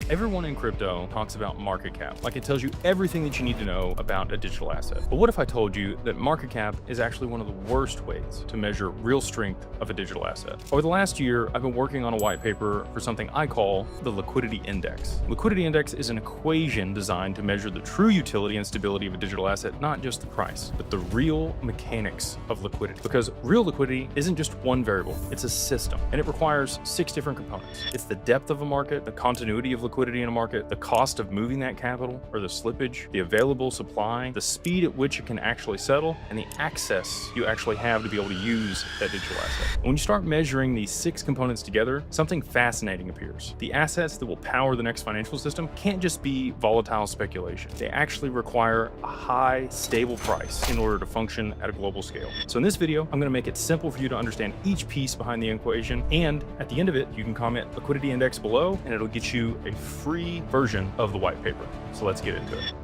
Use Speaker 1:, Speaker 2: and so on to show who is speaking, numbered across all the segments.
Speaker 1: Everyone in crypto talks about market cap, like it tells you everything that you need to know about a digital asset. But what if I told you that market cap is actually one of the worst ways to measure real strength of a digital asset? Over the last year, I've been working on a white paper for something I call the Liquidity Index. Liquidity Index is an equation designed to measure the true utility and stability of a digital asset, not just the price, but the real mechanics of liquidity. Because real liquidity isn't just one variable, it's a system, and it requires 6 different components. It's the depth of a market, the continuity of liquidity in a market, the cost of moving that capital or the slippage, the available supply, the speed at which it can actually settle, and the access you actually have to be able to use that digital asset. When you start measuring these 6 components together, something fascinating appears. The assets that will power the next financial system can't just be volatile speculation. They actually require a high, stable price in order to function at a global scale. So in this video, I'm going to make it simple for you to understand each piece behind the equation, and at the end of it, you can comment Liquidity Index below, and it'll get you a free version of the white paper. So let's get into it.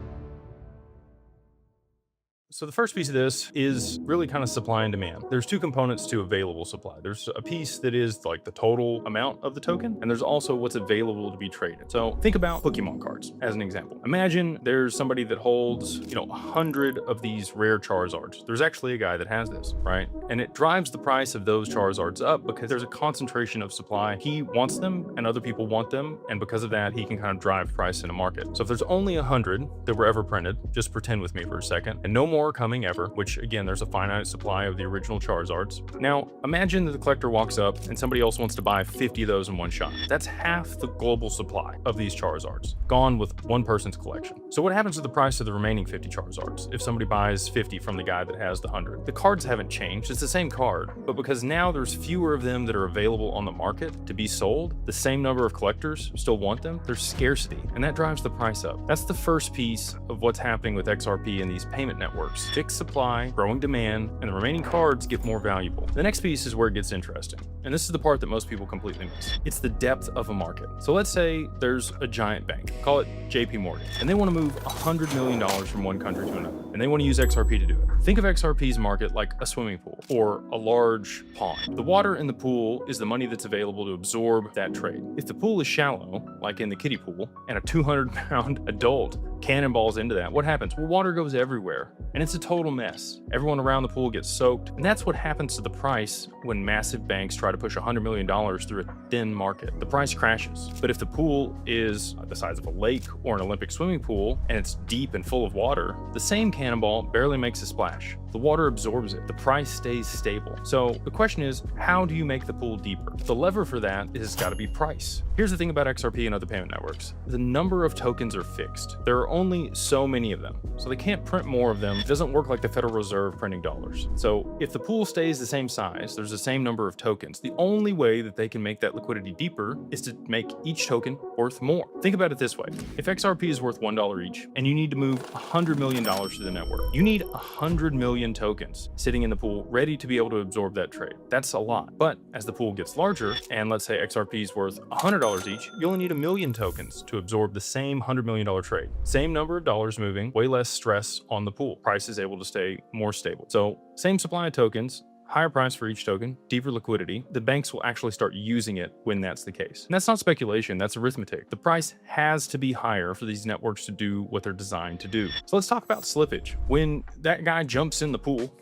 Speaker 1: So the first piece of this is really kind of supply and demand. There's 2 components to available supply. There's a piece that is like the total amount of the token, and there's also what's available to be traded. So think about Pokemon cards as an example. Imagine there's somebody that holds, 100 of these rare Charizards. There's actually a guy that has this, right? And it drives the price of those Charizards up because there's a concentration of supply. He wants them and other people want them, and because of that, he can kind of drive price in a market. So if there's only 100 that were ever printed, just pretend with me for a second, and no more coming ever, which again, there's a finite supply of the original Charizards. Now, imagine that the collector walks up and somebody else wants to buy 50 of those in one shot. That's half the global supply of these Charizards, gone with one person's collection. So what happens to the price of the remaining 50 Charizards if somebody buys 50 from the guy that has the 100? The cards haven't changed, it's the same card, but because now there's fewer of them that are available on the market to be sold, the same number of collectors still want them, there's scarcity, and that drives the price up. That's the first piece of what's happening with XRP and these payment networks. Fixed supply, growing demand, and the remaining cards get more valuable. The next piece is where it gets interesting, and this is the part that most people completely miss. It's the depth of a market. So let's say there's a giant bank, call it JP Morgan, and they want to move $100 million from one country to another, and they want to use XRP to do it. Think of XRP's market like a swimming pool or a large pond. The water in the pool is the money that's available to absorb that trade. If the pool is shallow, like in the kiddie pool, and a 200-pound adult cannonballs into that, what happens? Well, water goes everywhere, and it's a total mess. Everyone around the pool gets soaked, and that's what happens to the price when massive banks try to push $100 million through a thin market. The price crashes. But if the pool is the size of a lake or an Olympic swimming pool, and it's deep and full of water, the same cannonball barely makes a splash. The water absorbs it. The price stays stable. So the question is, how do you make the pool deeper? The lever for that is got to be price. Here's the thing about XRP and other payment networks. The number of tokens are fixed. There are only so many of them, so they can't print more of them. It doesn't work like the Federal Reserve printing dollars. So if the pool stays the same size, there's the same number of tokens. The only way that they can make that liquidity deeper is to make each token worth more. Think about it this way. If XRP is worth $1 each, and you need to move $100 million to the network, you need 100 million tokens sitting in the pool ready to be able to absorb that trade. That's a lot. But as the pool gets larger, and let's say XRP is worth $100 each, you only need 1 million tokens to absorb the same $100 million trade. Same number of dollars moving, way less stress on the pool. Price is able to stay more stable. So same supply of tokens, higher price for each token, deeper liquidity. The banks will actually start using it when that's the case. And that's not speculation, that's arithmetic. The price has to be higher for these networks to do what they're designed to do. So let's talk about slippage. When that guy jumps in the pool,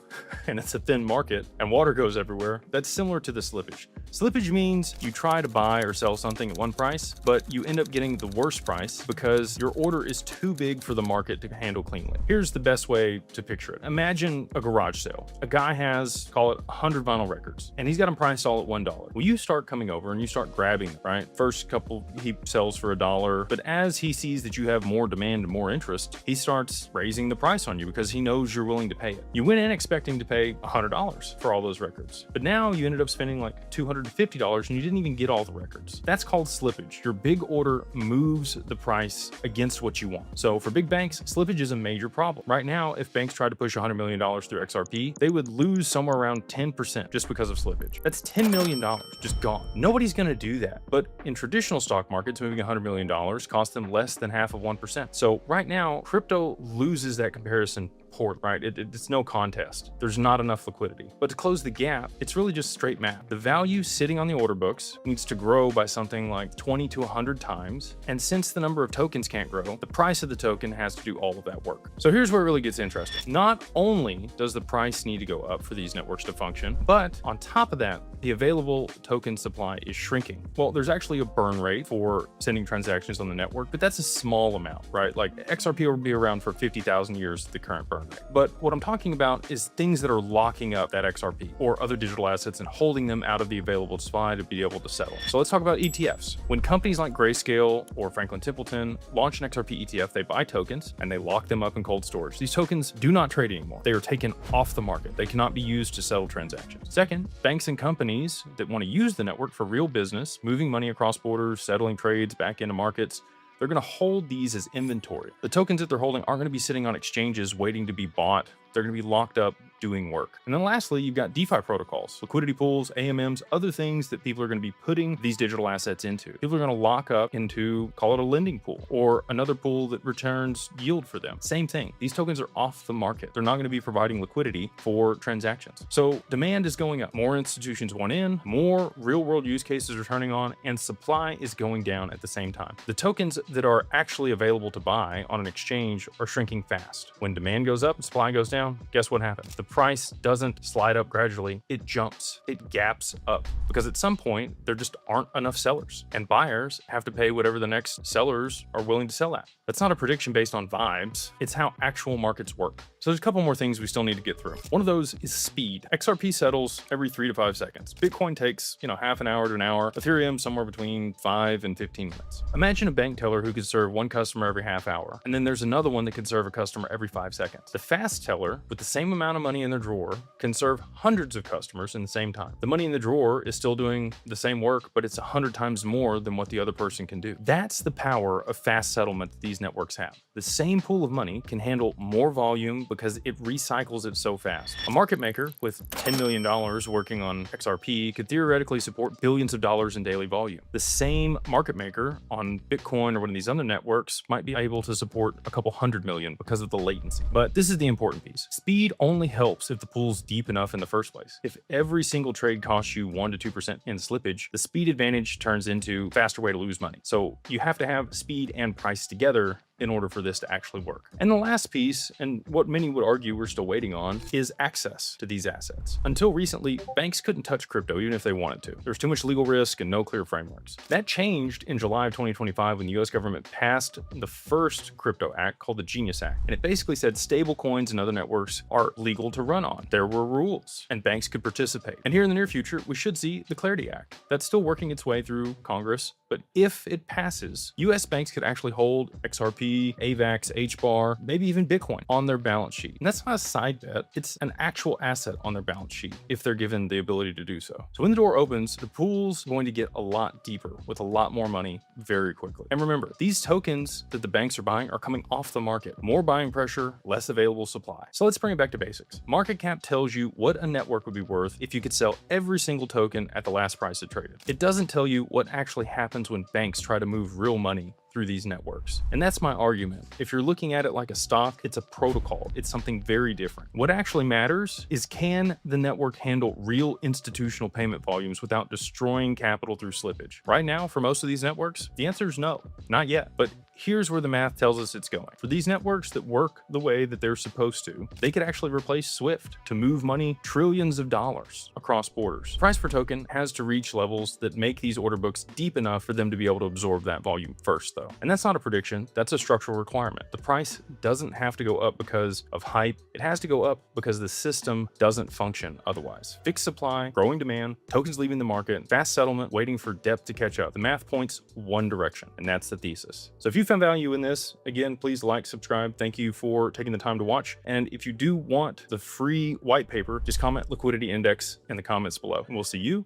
Speaker 1: and it's a thin market and water goes everywhere, that's similar to the slippage. Slippage means you try to buy or sell something at one price, but you end up getting the worst price because your order is too big for the market to handle cleanly. Here's the best way to picture it. Imagine a garage sale. A guy has, call it 100 vinyl records, and he's got them priced all at $1. Well, you start coming over and you start grabbing them, right? First couple he sells for $1, but as he sees that you have more demand and more interest, he starts raising the price on you because he knows you're willing to pay it. You went in expecting to pay $100 for all those records, but now you ended up spending like $250 and you didn't even get all the records. That's called slippage. Your big order moves the price against what you want. So for big banks, slippage is a major problem. Right now, if banks tried to push $100 million through XRP, they would lose somewhere around 10% just because of slippage. That's $10 million just gone. Nobody's going to do that. But in traditional stock markets, moving $100 million costs them less than half of 1%. So right now, crypto loses that comparison poorly, right? It's no contest. There's not enough liquidity. But to close the gap, it's really just straight math. The value sitting on the order books needs to grow by something like 20 to 100 times. And since the number of tokens can't grow, the price of the token has to do all of that work. So here's where it really gets interesting. Not only does the price need to go up for these networks to function, but on top of that, the available token supply is shrinking. Well, there's actually a burn rate for sending transactions on the network, but that's a small amount, right? Like XRP will be around for 50,000 years, the current burn rate. But what I'm talking about is things that are locking up that XRP or other digital assets and holding them out of the available supply to be able to settle. So let's talk about ETFs. When companies like Grayscale or Franklin Templeton launch an XRP ETF, they buy tokens and they lock them up in cold storage. These tokens do not trade anymore. They are taken off the market. They cannot be used to settle transactions. Second, banks and companies that want to use the network for real business, moving money across borders, settling trades back into markets, they're going to hold these as inventory. The tokens that they're holding aren't going to be sitting on exchanges waiting to be bought. They're going to be locked up doing work. And then lastly, you've got DeFi protocols, liquidity pools, AMMs, other things that people are going to be putting these digital assets into. People are going to lock up into, call it a lending pool, or another pool that returns yield for them. Same thing. These tokens are off the market. They're not going to be providing liquidity for transactions. So demand is going up. More institutions want in, more real world use cases are turning on, and supply is going down at the same time. The tokens that are actually available to buy on an exchange are shrinking fast. When demand goes up and supply goes down, guess what happens? The price doesn't slide up gradually, it jumps, it gaps up, because at some point there just aren't enough sellers and buyers have to pay whatever the next sellers are willing to sell at. That's not a prediction based on vibes, it's how actual markets work. So there's a couple more things we still need to get through. One of those is speed. XRP settles every 3 to 5 seconds. Bitcoin takes, half an hour to an hour. Ethereum somewhere between 5 and 15 minutes. Imagine a bank teller who could serve one customer every half hour, and then there's another one that can serve a customer every 5 seconds. The fast teller, with the same amount of money in their drawer, can serve hundreds of customers in the same time. The money in the drawer is still doing the same work, but it's 100 times more than what the other person can do. That's the power of fast settlement that these networks have. The same pool of money can handle more volume because it recycles it so fast. A market maker with $10 million working on XRP could theoretically support billions of dollars in daily volume. The same market maker on Bitcoin or one of these other networks might be able to support a couple $100 million because of the latency. But this is the important piece. Speed only helps if the pool's deep enough in the first place. If every single trade costs you 1 to 2% in slippage, the speed advantage turns into a faster way to lose money. So you have to have speed and price together in order for this to actually work. And the last piece, and what many would argue we're still waiting on, is access to these assets. Until recently, banks couldn't touch crypto even if they wanted to. There was too much legal risk and no clear frameworks. That changed in July of 2025 when the US government passed the first crypto act called the Genius Act. And it basically said stable coins and other networks are legal to run on. There were rules and banks could participate. And here in the near future, we should see the Clarity Act. That's still working its way through Congress, but if it passes, US banks could actually hold XRP, AVAX, HBAR, maybe even Bitcoin on their balance sheet. And that's not a side bet, it's an actual asset on their balance sheet if they're given the ability to do so. So when the door opens, the pool's going to get a lot deeper with a lot more money very quickly. And remember, these tokens that the banks are buying are coming off the market. More buying pressure, less available supply. So let's bring it back to basics. Market cap tells you what a network would be worth if you could sell every single token at the last price it traded. It doesn't tell you what actually happens when banks try to move real money through these networks. And that's my argument. If you're looking at it like a stock, it's a protocol. It's something very different. What actually matters is, can the network handle real institutional payment volumes without destroying capital through slippage? Right now, for most of these networks, the answer is no, not yet. But here's where the math tells us it's going. For these networks that work the way that they're supposed to, they could actually replace SWIFT to move money trillions of dollars across borders. Price per token has to reach levels that make these order books deep enough for them to be able to absorb that volume first, though. And that's not a prediction, that's a structural requirement. The price doesn't have to go up because of hype. It has to go up because the system doesn't function otherwise. Fixed supply, growing demand, tokens leaving the market, fast settlement, waiting for depth to catch up. The math points one direction, and that's the thesis. So if you found value in this, again, please like, subscribe. Thank you for taking the time to watch. And if you do want the free white paper, just comment Liquidity Index in the comments below. And we'll see you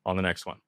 Speaker 1: on the next one.